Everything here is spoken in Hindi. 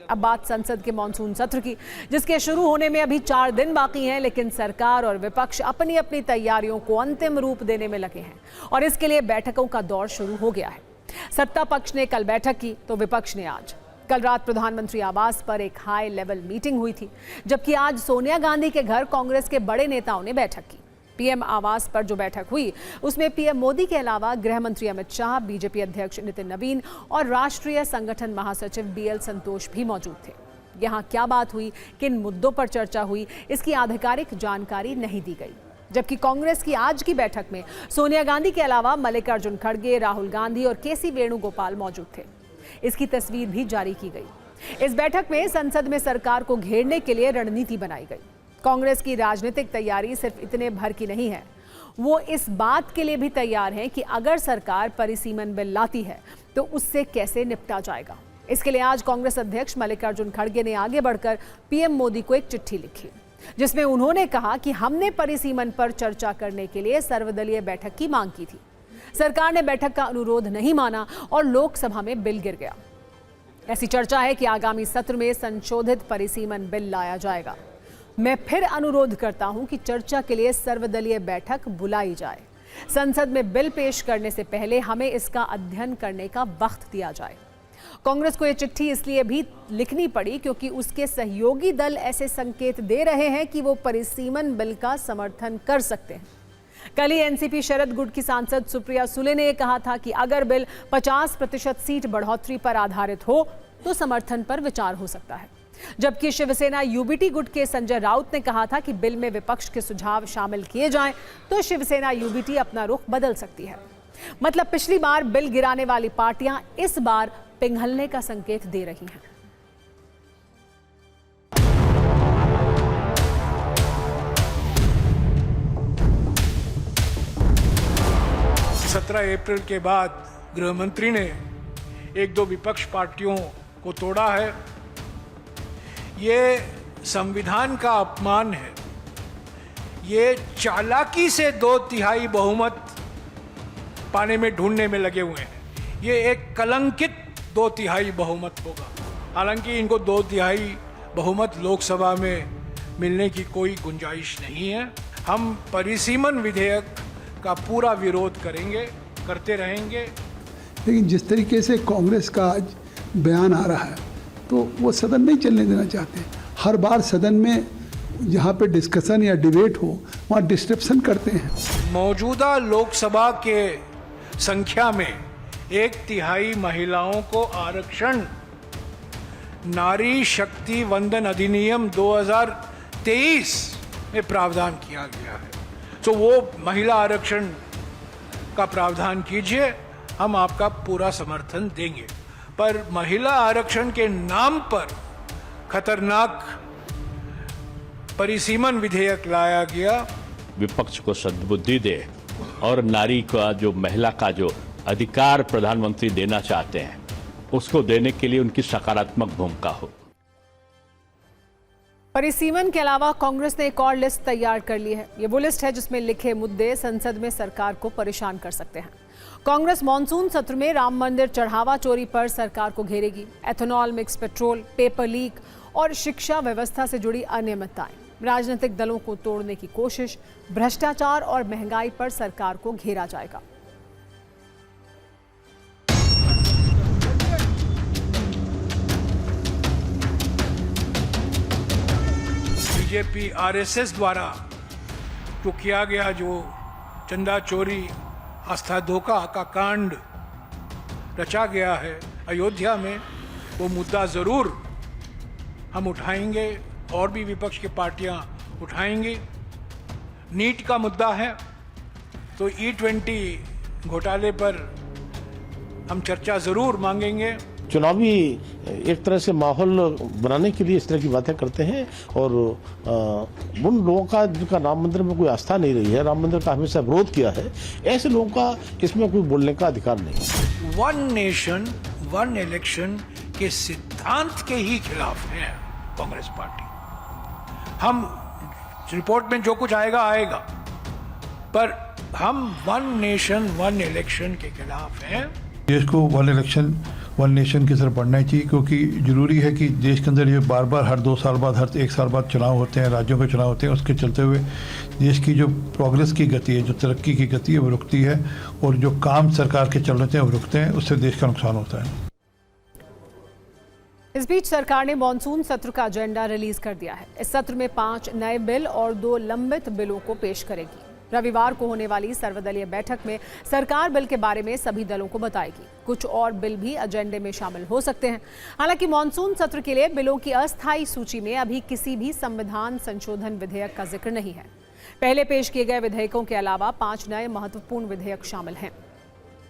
अब बात संसद के मॉनसून सत्र की, जिसके शुरू होने में अभी 4 दिन बाकी हैं, लेकिन सरकार और विपक्ष अपनी अपनी तैयारियों को अंतिम रूप देने में लगे हैं और इसके लिए बैठकों का दौर शुरू हो गया है। सत्ता पक्ष ने कल बैठक की तो विपक्ष ने आज। कल रात प्रधानमंत्री आवास पर एक हाई लेवल मीटिंग हुई थी, जबकि आज सोनिया गांधी के घर कांग्रेस के बड़े नेताओं ने बैठक की। पीएम आवास पर जो बैठक हुई उसमें पीएम मोदी के अलावा गृह मंत्री अमित शाह, बीजेपी अध्यक्ष नितिन नवीन और राष्ट्रीय संगठन महासचिव बीएल संतोष भी मौजूद थे। यहां क्या बात हुई, किन मुद्दों पर चर्चा हुई, इसकी आधिकारिक जानकारी नहीं दी गई। जबकि कांग्रेस की आज की बैठक में सोनिया गांधी के अलावा मल्लिकार्जुन खड़गे, राहुल गांधी और केसी वेणुगोपाल मौजूद थे। इसकी तस्वीर भी जारी की गई। इस बैठक में संसद में सरकार को घेरने के लिए रणनीति बनाई गई। कांग्रेस की राजनीतिक तैयारी सिर्फ इतने भर की नहीं है, वो इस बात के लिए भी तैयार है कि अगर सरकार परिसीमन बिल लाती है तो उससे कैसे निपटा जाएगा। इसके लिए आज कांग्रेस अध्यक्ष मल्लिकार्जुन खड़गे ने आगे बढ़कर पीएम मोदी को एक चिट्ठी लिखी, जिसमें उन्होंने कहा कि हमने परिसीमन पर चर्चा करने के लिए सर्वदलीय बैठक की मांग की थी। सरकार ने बैठक का अनुरोध नहीं माना और लोकसभा में बिल गिर गया। ऐसी चर्चा है कि आगामी सत्र में संशोधित परिसीमन बिल लाया जाएगा। मैं फिर अनुरोध करता हूं कि चर्चा के लिए सर्वदलीय बैठक बुलाई जाए। संसद में बिल पेश करने से पहले हमें इसका अध्ययन करने का वक्त दिया जाए। कांग्रेस को यह चिट्ठी इसलिए भी लिखनी पड़ी क्योंकि उसके सहयोगी दल ऐसे संकेत दे रहे हैं कि वो परिसीमन बिल का समर्थन कर सकते हैं। कल ही एनसीपी शरद गुट की सांसद सुप्रिया सुले ने कहा था कि अगर बिल 50% सीट बढ़ोतरी पर आधारित हो तो समर्थन पर विचार हो सकता है। जबकि शिवसेना यूबीटी गुट के संजय राउत ने कहा था कि बिल में विपक्ष के सुझाव शामिल किए जाएं तो शिवसेना यूबीटी अपना रुख बदल सकती है। मतलब पिछली बार बिल गिराने वाली पार्टियां इस बार पिघलने का संकेत दे रही हैं। 17 अप्रैल के बाद गृह मंत्री ने 1-2 विपक्ष पार्टियों को तोड़ा है। ये संविधान का अपमान है। ये चालाकी से 2/3 बहुमत पाने में ढूंढने में लगे हुए हैं। ये एक कलंकित 2/3 बहुमत होगा। हालांकि इनको 2/3 बहुमत लोकसभा में मिलने की कोई गुंजाइश नहीं है। हम परिसीमन विधेयक का पूरा विरोध करेंगे, करते रहेंगे। लेकिन जिस तरीके से कांग्रेस का आज बयान आ रहा है तो वो सदन नहीं चलने देना चाहते। हर बार सदन में जहाँ पे डिस्कशन या डिबेट हो वहाँ डिस्ट्रप्शन करते हैं। मौजूदा लोकसभा के संख्या में 1/3 महिलाओं को आरक्षण नारी शक्ति वंदन अधिनियम 2023 में प्रावधान किया गया है। तो वो महिला आरक्षण का प्रावधान कीजिए, हम आपका पूरा समर्थन देंगे। पर महिला आरक्षण के नाम पर खतरनाक परिसीमन विधेयक लाया गया। विपक्ष को सद्बुद्धि दे और नारी का जो महिला का जो अधिकार प्रधानमंत्री देना चाहते हैं उसको देने के लिए उनकी सकारात्मक भूमिका हो। परिसीमन के अलावा कांग्रेस ने एक और लिस्ट तैयार कर ली है। ये वो लिस्ट है जिसमें लिखे मुद्दे संसद में सरकार को परेशान कर सकते हैं। कांग्रेस मॉनसून सत्र में राम मंदिर चढ़ावा चोरी पर सरकार को घेरेगी। Ethanol, mix petrol, paper leak और शिक्षा व्यवस्था से जुड़ी अनियमितताएं, राजनीतिक दलों को तोड़ने की कोशिश, भ्रष्टाचार और महंगाई पर सरकार को घेरा जाएगा। बीजेपी आरएसएस द्वारा जो किया गया जो चंदा चोरी, आस्था धोखा का कांड रचा गया है अयोध्या में, वो मुद्दा जरूर हम उठाएंगे और भी विपक्ष की पार्टियां उठाएंगी। नीट का मुद्दा है तो E20 घोटाले पर हम चर्चा जरूर मांगेंगे। चुनावी एक तरह से माहौल बनाने के लिए इस तरह की बातें करते हैं और उन लोगों का जिनका राम मंदिर में कोई आस्था नहीं रही है, राम मंदिर का हमेशा विरोध किया है, ऐसे लोगों का इसमें कोई बोलने का अधिकार नहीं। 1 नेशन 1 इलेक्शन के सिद्धांत के ही खिलाफ है कांग्रेस पार्टी। हम रिपोर्ट में जो कुछ आएगा आएगा, पर हम 1 नेशन 1 इलेक्शन के खिलाफ हैं। देश को 1 इलेक्शन वन नेशन की तरफ बढ़ना चाहिए, क्योंकि ज़रूरी है कि देश के अंदर ये बार बार हर 2 साल बाद, हर 1 साल बाद चुनाव होते हैं, राज्यों के चुनाव होते हैं। उसके चलते हुए देश की जो प्रोग्रेस की गति है, जो तरक्की की गति है, वो रुकती है, और जो काम सरकार के चल रहे हैं वो रुकते हैं। उससे देश का नुकसान होता है। इस बीच सरकार ने मॉनसून सत्र का एजेंडा रिलीज कर दिया है। इस सत्र में 5 नए बिल और 2 लंबित बिलों को पेश करेगी। रविवार को होने वाली सर्वदलीय बैठक में सरकार बिल के बारे में सभी दलों को बताएगी। कुछ और बिल भी एजेंडे में शामिल हो सकते हैं। हालांकि मॉनसून सत्र के लिए बिलों की अस्थायी सूची में अभी किसी भी संविधान संशोधन विधेयक का जिक्र नहीं है। पहले पेश किए गए विधेयकों के अलावा 5 नए महत्वपूर्ण विधेयक शामिल हैं।